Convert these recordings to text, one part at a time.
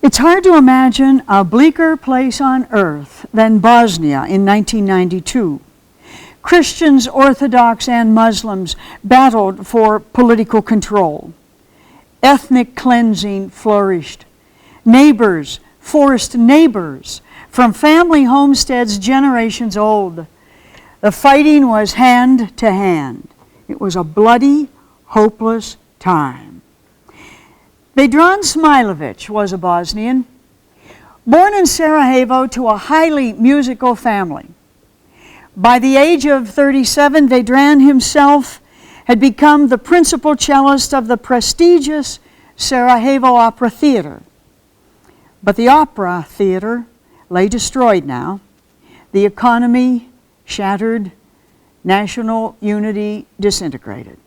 It's hard to imagine a bleaker place on earth than Bosnia in 1992. Christians, Orthodox, and Muslims battled for political control. Ethnic cleansing flourished. Neighbors forced neighbors from family homesteads generations old. The fighting was hand to hand. It was a bloody, hopeless time. Vedran Smilović was a Bosnian, born in Sarajevo to a highly musical family. By the age of 37, Vedran himself had become the principal cellist of the prestigious Sarajevo Opera Theater. But the opera theater lay destroyed now. The economy shattered, national unity disintegrated.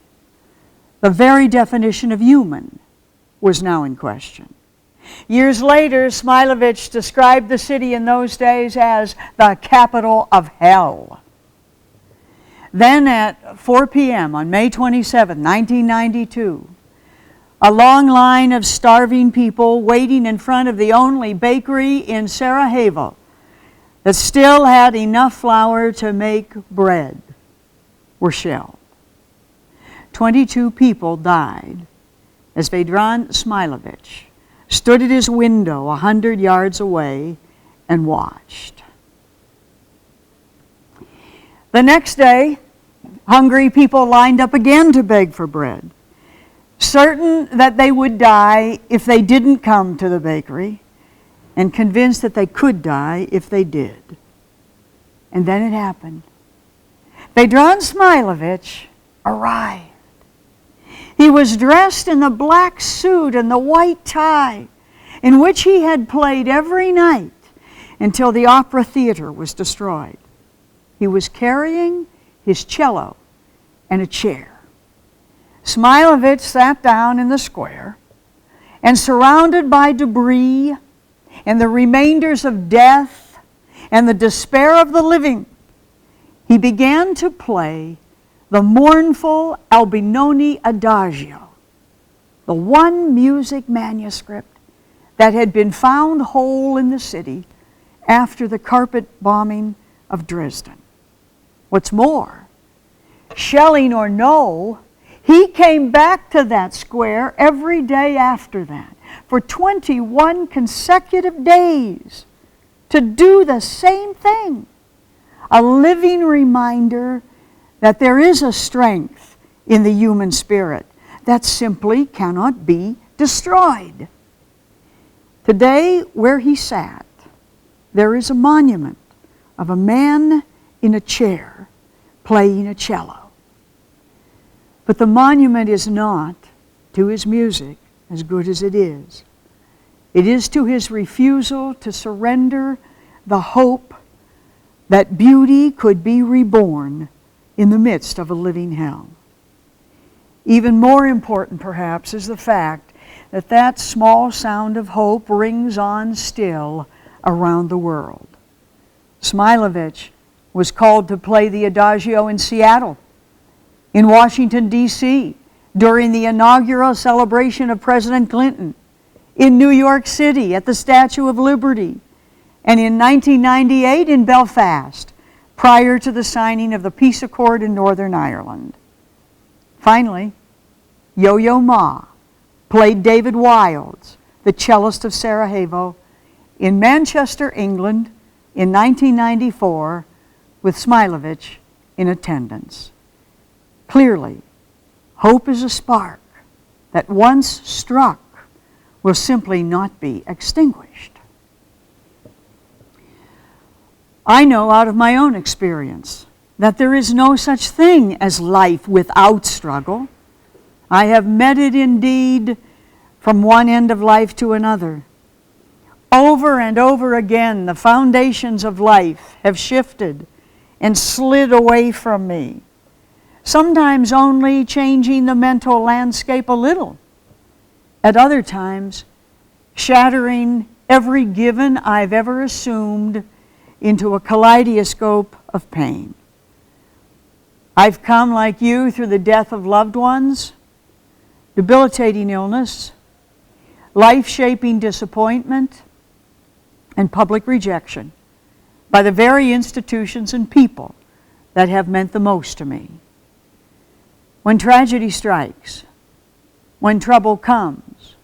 The very definition of human was now in question. Years later, Smilović described the city in those days as the capital of hell. Then at 4 p.m. on May 27, 1992, a long line of starving people waiting in front of the only bakery in Sarajevo that still had enough flour to make bread were shelled. 22 people died as Vedran Smilović stood at his window 100 yards away and watched. The next day, hungry people lined up again to beg for bread, certain that they would die if they didn't come to the bakery, and convinced that they could die if they did. And then it happened. Vedran Smilović arrived. He was dressed in the black suit and the white tie in which he had played every night until the opera theater was destroyed. He was carrying his cello and a chair. Smilović sat down in the square, and surrounded by debris and the remainders of death and the despair of the living, he began to play the mournful Albinoni Adagio, the one music manuscript that had been found whole in the city after the carpet bombing of Dresden. What's more, shelling or no, he came back to that square every day after that for 21 consecutive days to do the same thing, a living reminder that there is a strength in the human spirit that simply cannot be destroyed. Today, where he sat, there is a monument of a man in a chair playing a cello. But the monument is not to his music, as good as it is. It is to his refusal to surrender the hope that beauty could be reborn in the midst of a living hell. Even more important, perhaps, is the fact that that small sound of hope rings on still around the world. Smilović was called to play the Adagio in Seattle, in Washington, D.C., during the inaugural celebration of President Clinton, in New York City at the Statue of Liberty, and in 1998 in Belfast, prior to the signing of the peace accord in Northern Ireland. Finally, Yo-Yo Ma played David Wilds, the cellist of Sarajevo, in Manchester, England in 1994 with Smilović in attendance. Clearly, hope is a spark that once struck will simply not be extinguished. I know out of my own experience that there is no such thing as life without struggle. I have met it indeed from one end of life to another. Over and over again, the foundations of life have shifted and slid away from me, sometimes only changing the mental landscape a little, at other times shattering every given I've ever assumed into a kaleidoscope of pain. I've come, like you, through the death of loved ones, debilitating illness, life-shaping disappointment, and public rejection by the very institutions and people that have meant the most to me. When tragedy strikes, when trouble comes,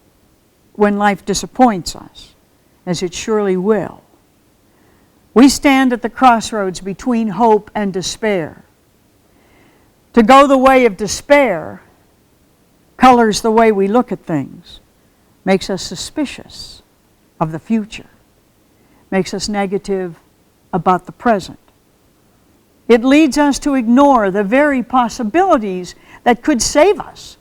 when life disappoints us, as it surely will, we stand at the crossroads between hope and despair. To go the way of despair colors the way we look at things, makes us suspicious of the future, makes us negative about the present. It leads us to ignore the very possibilities that could save us,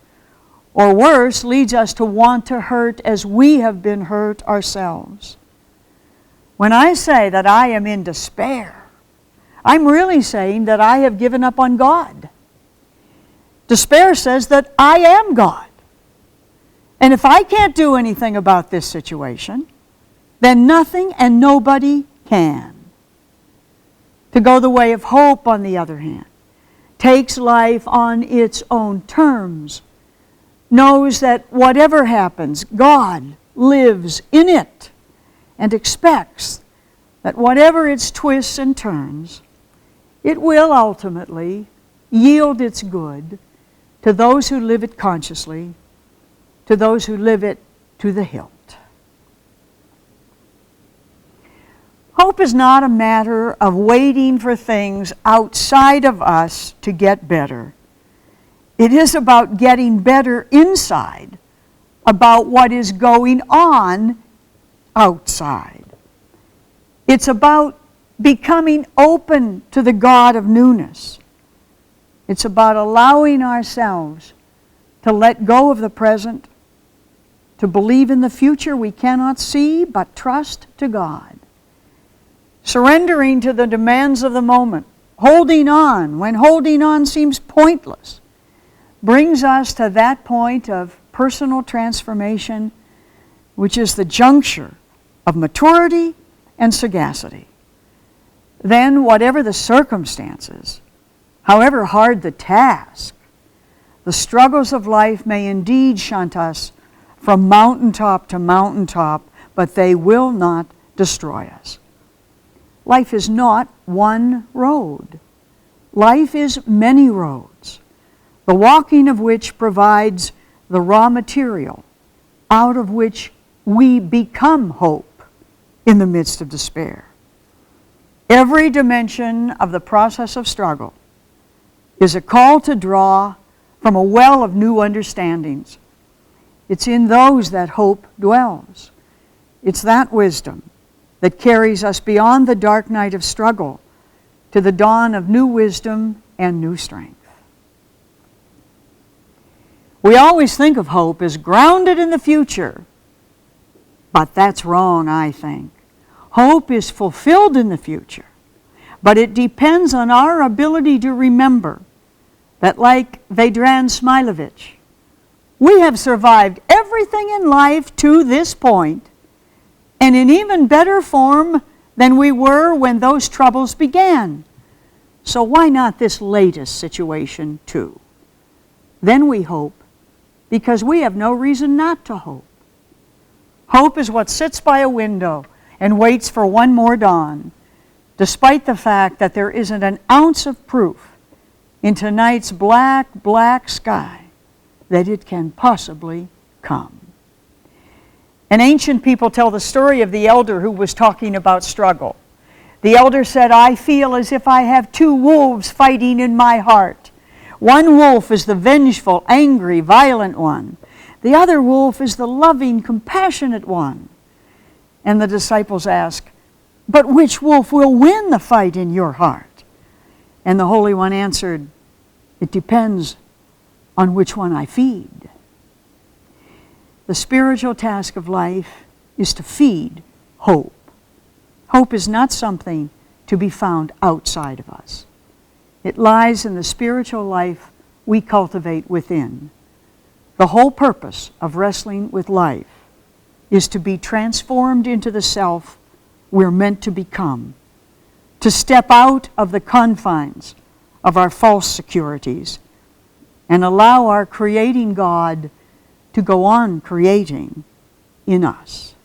or worse, leads us to want to hurt as we have been hurt ourselves. When I say that I am in despair, I'm really saying that I have given up on God. Despair says that I am God. And if I can't do anything about this situation, then nothing and nobody can. To go the way of hope, on the other hand, takes life on its own terms, knows that whatever happens, God lives in it, and expects that whatever its twists and turns, it will ultimately yield its good to those who live it consciously, to those who live it to the hilt. Hope is not a matter of waiting for things outside of us to get better. It is about getting better inside, about what is going on outside. It's about becoming open to the God of newness. It's about allowing ourselves to let go of the present, to believe in the future we cannot see, but trust to God. Surrendering to the demands of the moment, holding on when holding on seems pointless, brings us to that point of personal transformation, which is the juncture of maturity and sagacity. Then, whatever the circumstances, however hard the task, the struggles of life may indeed shunt us from mountaintop to mountaintop, but they will not destroy us. Life is not one road. Life is many roads, the walking of which provides the raw material out of which we become hope in the midst of despair. Every dimension of the process of struggle is a call to draw from a well of new understandings. It's in those that hope dwells. It's that wisdom that carries us beyond the dark night of struggle to the dawn of new wisdom and new strength. We always think of hope as grounded in the future, but that's wrong, I think. Hope is fulfilled in the future, but it depends on our ability to remember that, like Vedran Smilovich, we have survived everything in life to this point, and in even better form than we were when those troubles began. So why not this latest situation too? Then we hope, because we have no reason not to hope. Hope is what sits by a window and waits for one more dawn, despite the fact that there isn't an ounce of proof in tonight's black, black sky that it can possibly come. And ancient people tell the story of the elder who was talking about struggle. The elder said, I feel as if I have two wolves fighting in my heart. One wolf is the vengeful, angry, violent one. The other wolf is the loving, compassionate one. And the disciples ask, but which wolf will win the fight in your heart? And the Holy One answered, it depends on which one I feed. The spiritual task of life is to feed hope. Hope is not something to be found outside of us. It lies in the spiritual life we cultivate within. The whole purpose of wrestling with life is to be transformed into the self we're meant to become, to step out of the confines of our false securities and allow our creating God to go on creating in us.